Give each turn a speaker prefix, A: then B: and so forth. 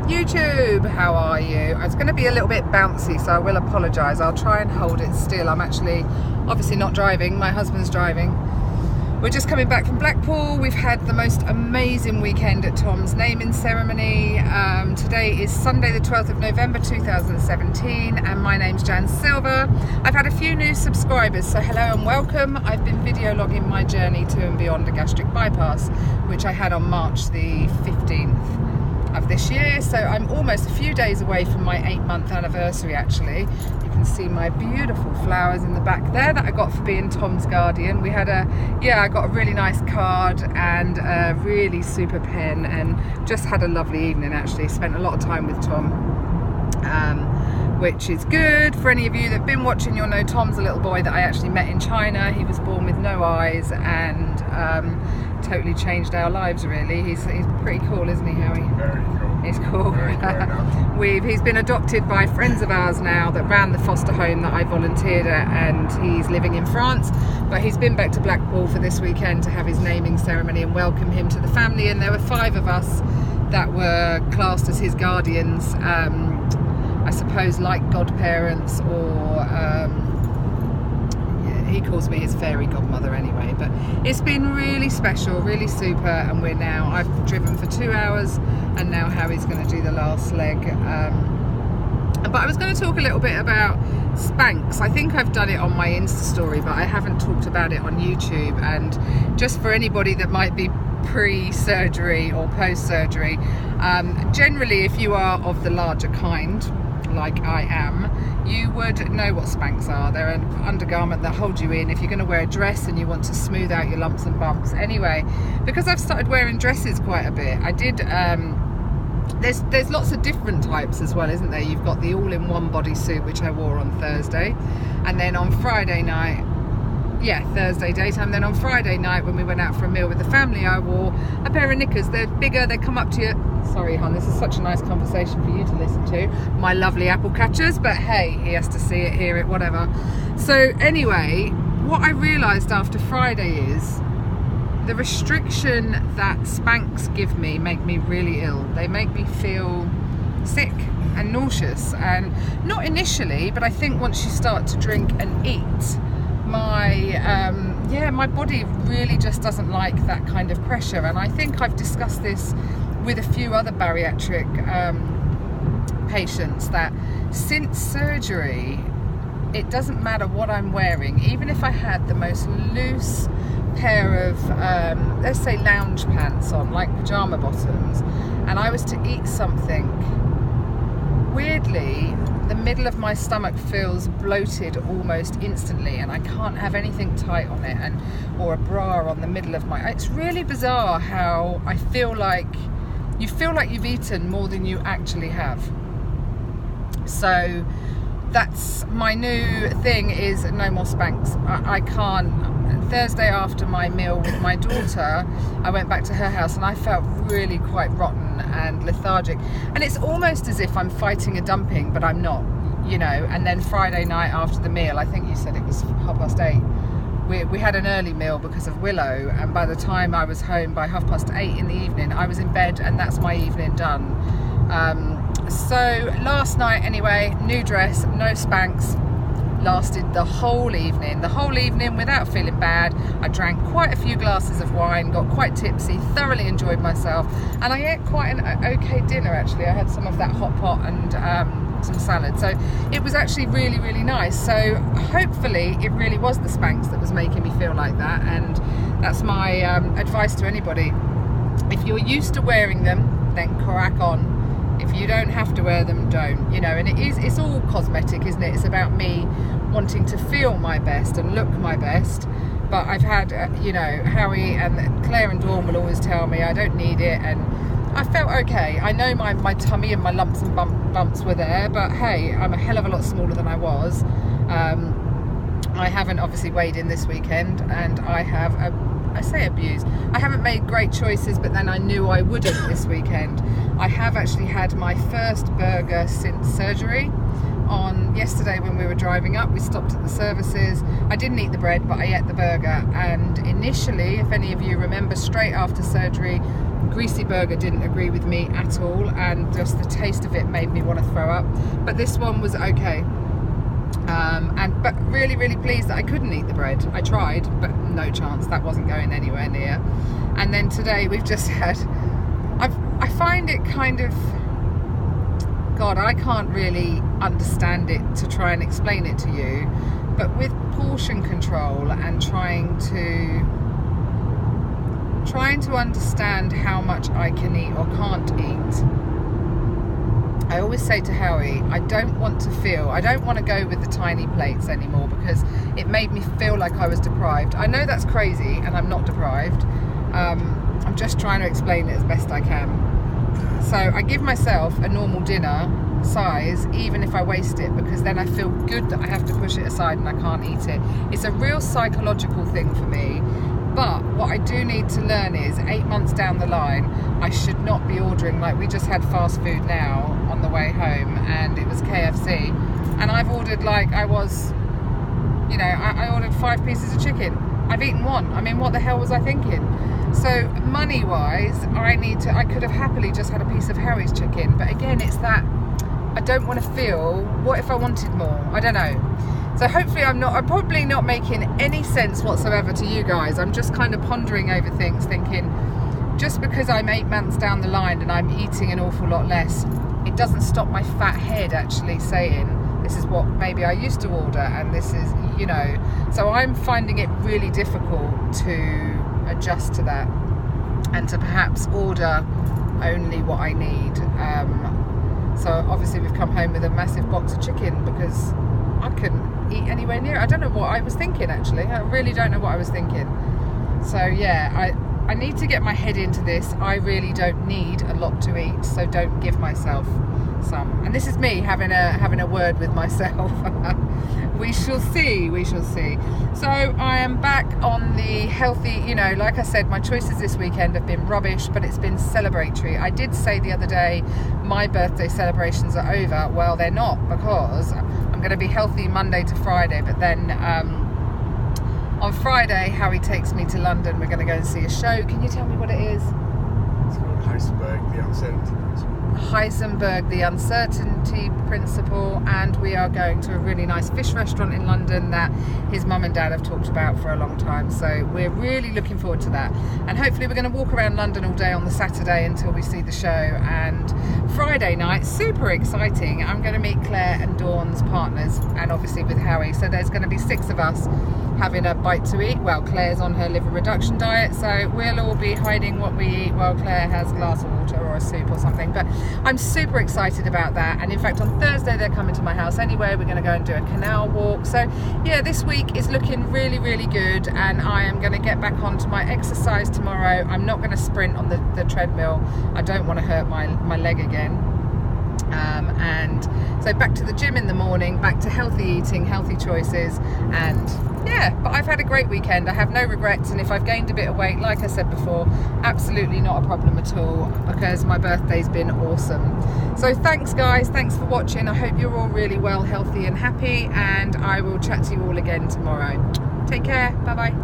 A: YouTube, how are you? It's going to be a little bit bouncy, so I will apologise. I'll try and hold it still. I'm actually obviously not driving, my husband's driving. We're just coming back from Blackpool. We've had the most amazing weekend at Tom's naming ceremony. Today is Sunday the 12th of November 2017 and my name's Jan Silver. I've had a few new subscribers, so hello and welcome. I've been video logging my journey to and beyond a gastric bypass, which I had on March the 15th of this year, so I'm almost a few days away from my 8-month anniversary. Actually, you can see my beautiful flowers in the back there that I got for being Tom's guardian. We had I got a really nice card and a really super pen, and just had a lovely evening. Actually spent a lot of time with Tom, which is good. For any of you that have been watching, you'll know Tom's a little boy that I actually met in China. He was born with no eyes and totally changed our lives, really. He's pretty cool, isn't he, Howie?
B: Very cool.
A: He's cool.
B: Very cool.
A: He's been adopted by friends of ours now that ran the foster home that I volunteered at, and he's living in France, but he's been back to Blackpool for this weekend to have his naming ceremony and welcome him to the family. And there were 5 of us that were classed as his guardians, I suppose like godparents, or he calls me his fairy godmother anyway. But it's been really special, really super, and I've driven for 2 hours and now Howie's going to do the last leg. But I was going to talk a little bit about Spanx. I think I've done it on my Insta story, but I haven't talked about it on YouTube. And just for anybody that might be pre-surgery or post-surgery, generally if you are of the larger kind, like I am, you would know what Spanx are. They're an undergarment that holds you in if you're going to wear a dress and you want to smooth out your lumps and bumps. Anyway, because I've started wearing dresses quite a bit, I did there's lots of different types as well, isn't there? You've got the all-in-one bodysuit, which I wore on Thursday, and then on Friday night, Thursday daytime, then on Friday night when we went out for a meal with the family, I wore a pair of knickers. They're bigger, they come up to you. Sorry hon, this is such a nice conversation for you to listen to, my lovely apple catchers, but hey, he has to see it, hear it, whatever. So anyway, what I realised after Friday is the restriction that Spanx give me make me really ill. They make me feel sick and nauseous, and not initially, but I think once you start to drink and eat, my body really just doesn't like that kind of pressure. And I think I've discussed this with a few other bariatric patients, that since surgery it doesn't matter what I'm wearing. Even if I had the most loose pair of let's say lounge pants on, like pajama bottoms, and I was to eat something, weirdly the middle of my stomach feels bloated almost instantly, and I can't have anything tight on it, or a bra on the middle of my... It's really bizarre how I feel like you feel like you've eaten more than you actually have. So that's my new thing, is no more Spanx. I can't. Thursday after my meal with my daughter, I went back to her house and I felt really quite rotten and lethargic, and it's almost as if I'm fighting a dumping, but I'm not, you know. And then Friday night after the meal, I think you said it was 8:30, we had an early meal because of Willow, and by the time I was home by 8:30 in the evening, I was in bed, and that's my evening done. So last night anyway, new dress, no Spanx, lasted the whole evening without feeling bad. I drank quite a few glasses of wine, got quite tipsy, thoroughly enjoyed myself, and I ate quite an okay dinner actually. I had some of that hot pot and some salad, so it was actually really, really nice. So hopefully it really was the Spanx that was making me feel like that, and that's my advice to anybody. If you're used to wearing them, then crack on. If you don't have to wear them, don't, you know. And it's all cosmetic, isn't it? It's about me wanting to feel my best and look my best. But I've had Howie and Claire and Dawn will always tell me I don't need it, and I felt okay. I know my tummy and my lumps and bumps were there, but hey, I'm a hell of a lot smaller than I was. I haven't obviously weighed in this weekend, and I have abused. I haven't made great choices, but then I knew I wouldn't this weekend. I have actually had my first burger since surgery. On yesterday when we were driving up, we stopped at the services. I didn't eat the bread, but I ate the burger. And initially, if any of you remember, straight after surgery, greasy burger didn't agree with me at all, and just the taste of it made me want to throw up. But this one was okay. But really, really pleased that I couldn't eat the bread. I tried, but no chance. That wasn't going anywhere near. And then today we've just had, I find it kind of, God, I can't really understand it to try and explain it to you, but with portion control and trying to understand how much I can eat or can't eat, I always say to Howie, I don't want to go with the tiny plates anymore, because it made me feel like I was deprived. I know that's crazy, and I'm not deprived. I'm just trying to explain it as best I can. So I give myself a normal dinner size, even if I waste it, because then I feel good that I have to push it aside and I can't eat it. It's a real psychological thing for me. But what I do need to learn is 8 months down the line, I should not be ordering, like we just had fast food now on the way home, and it was KFC, and I've ordered like I ordered 5 pieces of chicken. I've eaten 1. I mean, what the hell was I thinking? So money wise, I could have happily just had a piece of Harry's chicken, but again, it's that I don't want to feel, what if I wanted more? I don't know. So hopefully I'm probably not making any sense whatsoever to you guys. I'm just kind of pondering over things, thinking, just because I'm 8 months down the line and I'm eating an awful lot less, it doesn't stop my fat head actually saying, this is what maybe I used to order, and this is, so I'm finding it really difficult to adjust to that, and to perhaps order only what I need. So obviously we've come home with a massive box of chicken because I couldn't eat anywhere near it. I don't know what I was thinking, actually. I really don't know what I was thinking. So yeah, I need to get my head into this. I really don't need a lot to eat, so don't give myself some. And this is me having a word with myself. We shall see. So I am back on the healthy, like I said, my choices this weekend have been rubbish, but it's been celebratory. I did say the other day my birthday celebrations are over. Well, they're not, because I'm going to be healthy Monday to Friday, but then on Friday Harry takes me to London. We're going to go and see a show. Can you tell me what it is?
B: It's called Heisenberg, the Uncertainty Principle.
A: Heisenberg, the Uncertainty Principle, and we are going to a really nice fish restaurant in London that his mum and dad have talked about for a long time, so we're really looking forward to that. And hopefully we're going to walk around London all day on the Saturday until we see the show. And Friday night, super exciting, I'm going to meet Claire and Dawn's partners, and obviously with Howie, so there's going to be 6 of us having a bite to eat. Well, Claire's on her liver reduction diet, so we'll all be hiding what we eat while Claire has a glass of water or a soup or something. But I'm super excited about that, and in fact on Thursday they're coming to my house anyway. We're going to go and do a canal walk. So yeah, this week is looking really, really good, and I am going to get back onto my exercise tomorrow. I'm not going to sprint on the treadmill. I don't want to hurt my leg again. And so back to the gym in the morning, back to healthy eating, healthy choices, and yeah, but I've had a great weekend. I have no regrets, and if I've gained a bit of weight, like I said before, absolutely not a problem at all, because my birthday's been awesome. So thanks guys, thanks for watching. I hope you're all really well, healthy and happy, and I will chat to you all again tomorrow. Take care, bye bye.